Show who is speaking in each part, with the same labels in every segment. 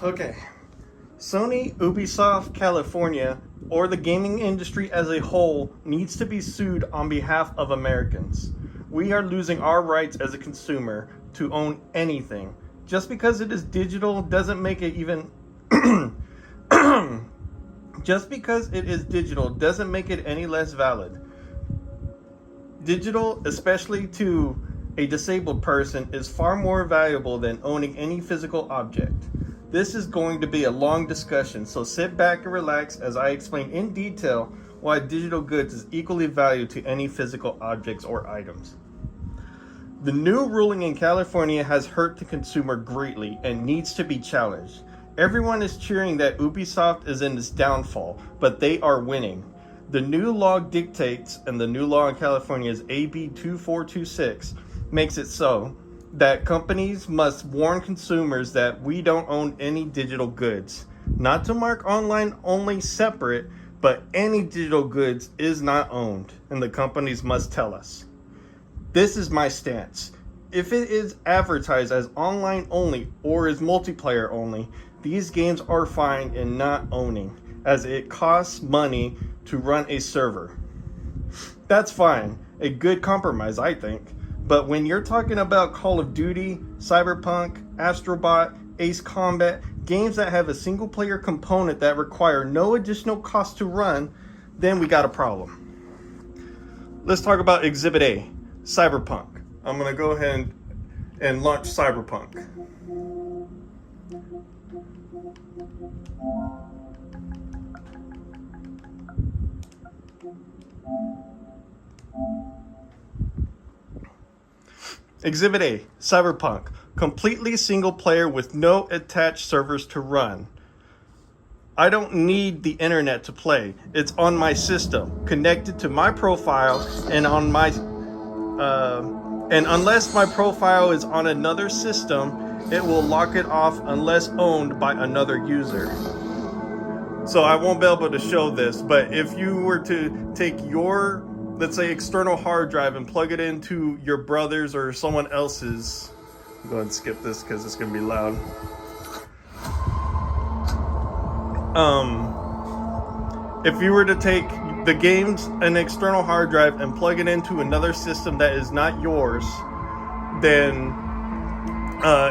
Speaker 1: Okay. Sony, Ubisoft, California, or the gaming industry as a whole needs to be sued on behalf of Americans. We are losing our rights as a consumer to own anything. Just because it is digital doesn't make it even just because it is digital doesn't make it any less valid. Digital, especially to a disabled person, is far more valuable than owning any physical object. This is going to be a long discussion, so sit back and relax as I explain in detail why digital goods is equally valued to any physical objects or items. The new ruling in California has hurt the consumer greatly and needs to be challenged. Everyone is cheering that Ubisoft is in its downfall, but they are winning. The new law dictates, and the new law in California is AB 2426, makes it so that companies must warn consumers that we don't own any digital goods. Not to mark online only separate, but any digital goods is not owned, and the companies must tell us. This is my stance. If it is advertised as online only or is multiplayer only, these games are fine in not owning, as it costs money to run a server. That's fine, a good compromise, I think. But when you're talking about Call of Duty, Cyberpunk, Astrobot, Ace Combat, games that have a single player component that require no additional cost to run, then we got a problem. Let's talk about Exhibit A, Cyberpunk. I'm gonna go ahead and launch Cyberpunk. Exhibit A, Cyberpunk, completely single player with no attached servers to run. I don't need the internet to play. It's on my system, connected to my profile, and on my and unless my profile is on another system, it will lock it off unless owned by another user. So I won't be able to show this, but if you were to take your, let's say, external hard drive and plug it into your brother's or someone else's, go ahead and skip this because it's going to be loud. If you were to take the games, an external hard drive, and plug it into another system that is not yours, then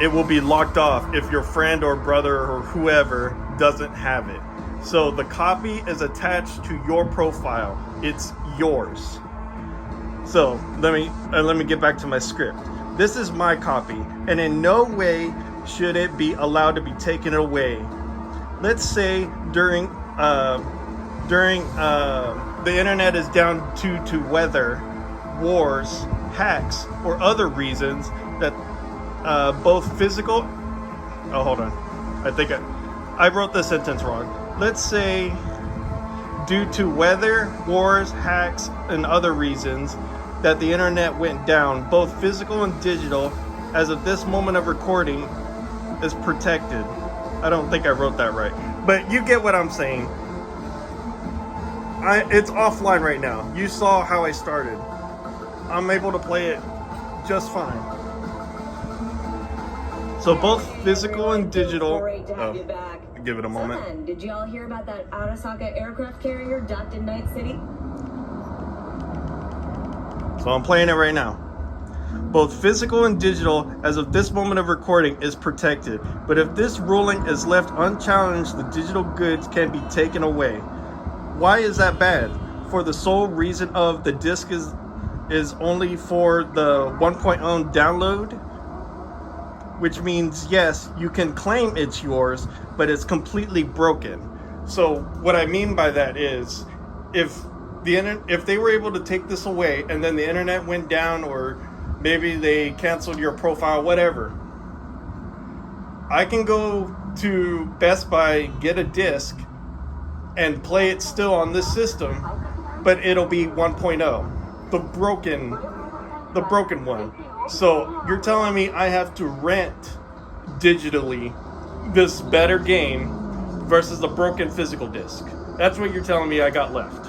Speaker 1: it will be locked off if your friend or brother or whoever doesn't have it. So the copy is attached to your profile. It's yours. So let me get back to my script. This is my copy, and in no way should it be allowed to be taken away. Let's say during the internet is down due to weather, wars, hacks, or other reasons that both physical. Oh, hold on. I think I wrote the sentence wrong. Let's say due to weather, wars, hacks, and other reasons that the internet went down, both physical and digital, as of this moment of recording, is protected. I don't think I wrote that right, but you get what I'm saying. It's offline right now. You saw how I started. I'm able to play it just fine. So both physical and digital.
Speaker 2: Great to have you back.
Speaker 1: Give it a moment.
Speaker 2: So then, did y'all hear about that Arasaka aircraft carrier docked in Night City?
Speaker 1: So I'm playing it right now. Both physical and digital, as of this moment of recording, is protected. But if this ruling is left unchallenged, the digital goods can be taken away. Why is that bad? For the sole reason of the disc is only for the 1.0 download? Which means, yes, you can claim it's yours, but it's completely broken. So what I mean by that is, if they were able to take this away and then the internet went down, or maybe they canceled your profile, whatever, I can go to Best Buy, get a disc, and play it still on this system, but it'll be 1.0, the broken one. So you're telling me I have to rent digitally this better game versus the broken physical disc? That's what you're telling me I got left.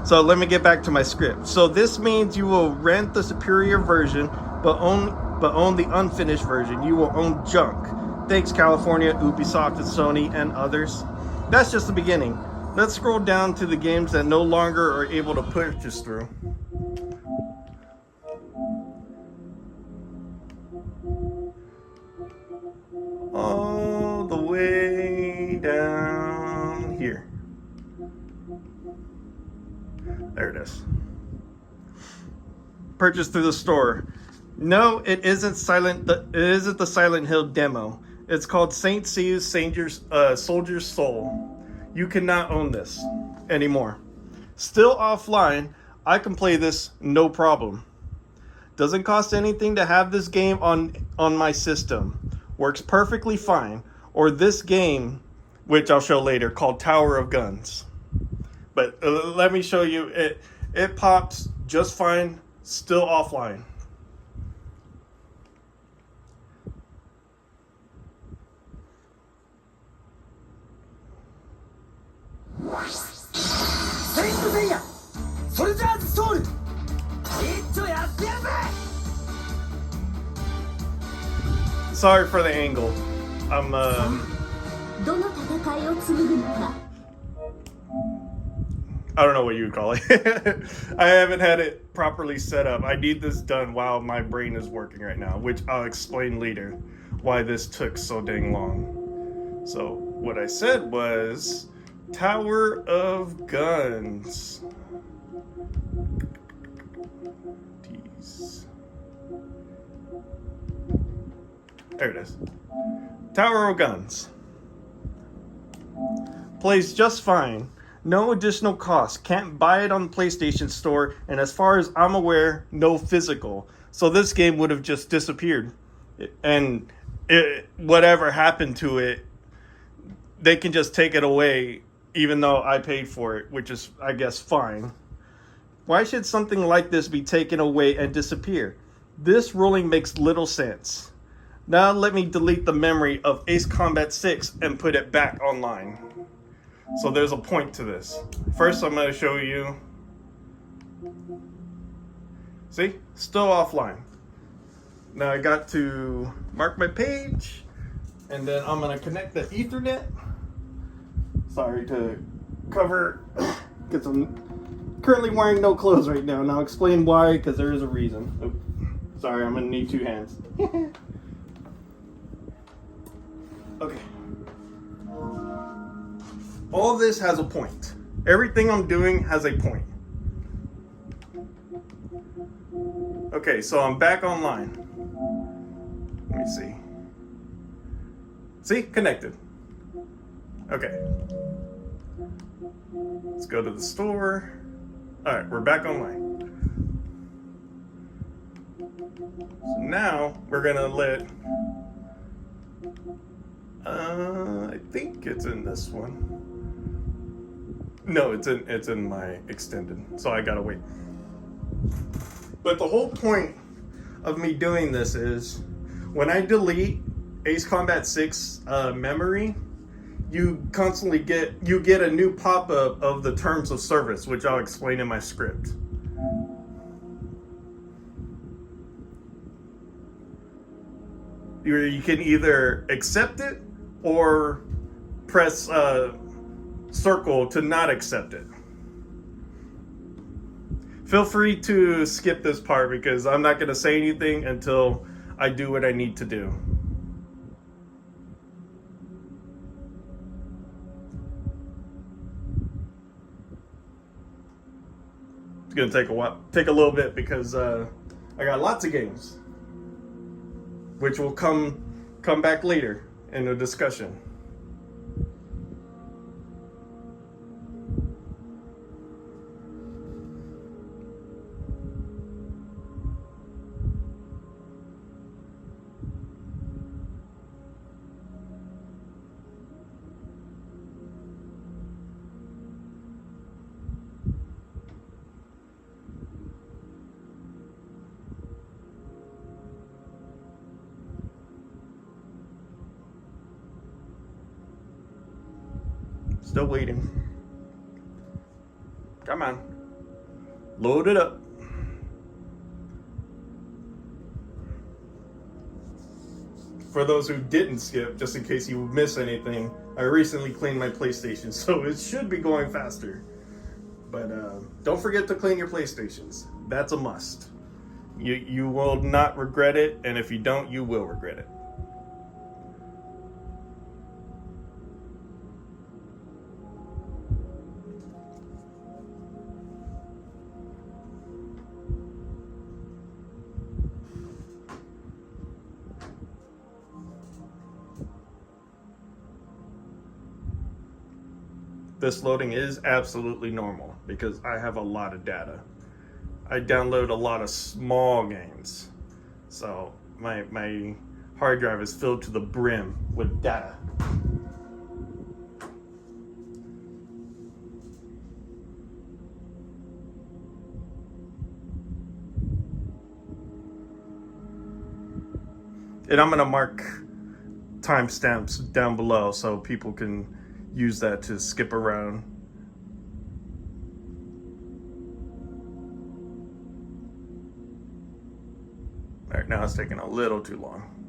Speaker 1: So let me get back to my script. So this means you will rent the superior version, but but own the unfinished version. You will own junk. Thanks, California, Ubisoft, and Sony, and others. That's just the beginning. Let's scroll down to the games that no longer are able to purchase through. All the way down here. There it is. Purchased through the store. No, it isn't the Silent Hill demo. It's called Saint Seiya's Soldier's Soul. You cannot own this anymore. Still offline, I can play this no problem. Doesn't cost anything to have this game on my system. Works perfectly fine. Or this game, which I'll show later, called Tower of Guns. But let me show you. It pops just fine, still offline. Sorry for the angle. I'm I don't know what you would call it. I haven't had it properly set up. I need this done while my brain is working right now, which I'll explain later why this took so dang long. So what I said was Tower of Guns. There it is. Tower of Guns. Plays just fine. No additional cost. Can't buy it on the PlayStation Store. And as far as I'm aware, no physical. So this game would have just disappeared. And whatever happened to it, they can just take it away, even though I paid for it, which is, I guess, fine. Why should something like this be taken away and disappear? This ruling makes little sense. Now let me delete the memory of Ace Combat 6 and put it back online. So there's a point to this. First I'm going to show you. See? Still offline. Now I got to mark my page. And then I'm going to connect the Ethernet. Sorry to cover. Because I'm currently wearing no clothes right now. And I'll explain why, because there is a reason. Oh, sorry, I'm going to need two hands. Okay. All this has a point. Everything I'm doing has a point. Okay, so I'm back online. Let me see. See? Connected. Okay. Let's go to the store. Alright, we're back online. So now we're gonna let I think it's in this one. No, it's in my extended, so I gotta wait. But the whole point of me doing this is when I delete Ace Combat 6 memory, you constantly get a new pop-up of the terms of service, which I'll explain in my script. You can either accept it or press circle to not accept it. Feel free to skip this part because I'm not going to say anything until I do what I need to do. It's going to take a while, take a little bit because I got lots of games, which will come back later in the discussion. Still waiting. Come on. Load it up. for those who didn't skip, just in case you miss anything, I recently cleaned my PlayStation, so it should be going faster. But don't forget to clean your PlayStations. That's a must. You will not regret it, and if you don't, you will regret it. This loading is absolutely normal because I have a lot of data. I download a lot of small games, so my hard drive is filled to the brim with data. And I'm gonna mark timestamps down below so people can use that to skip around. All right, now it's taking a little too long.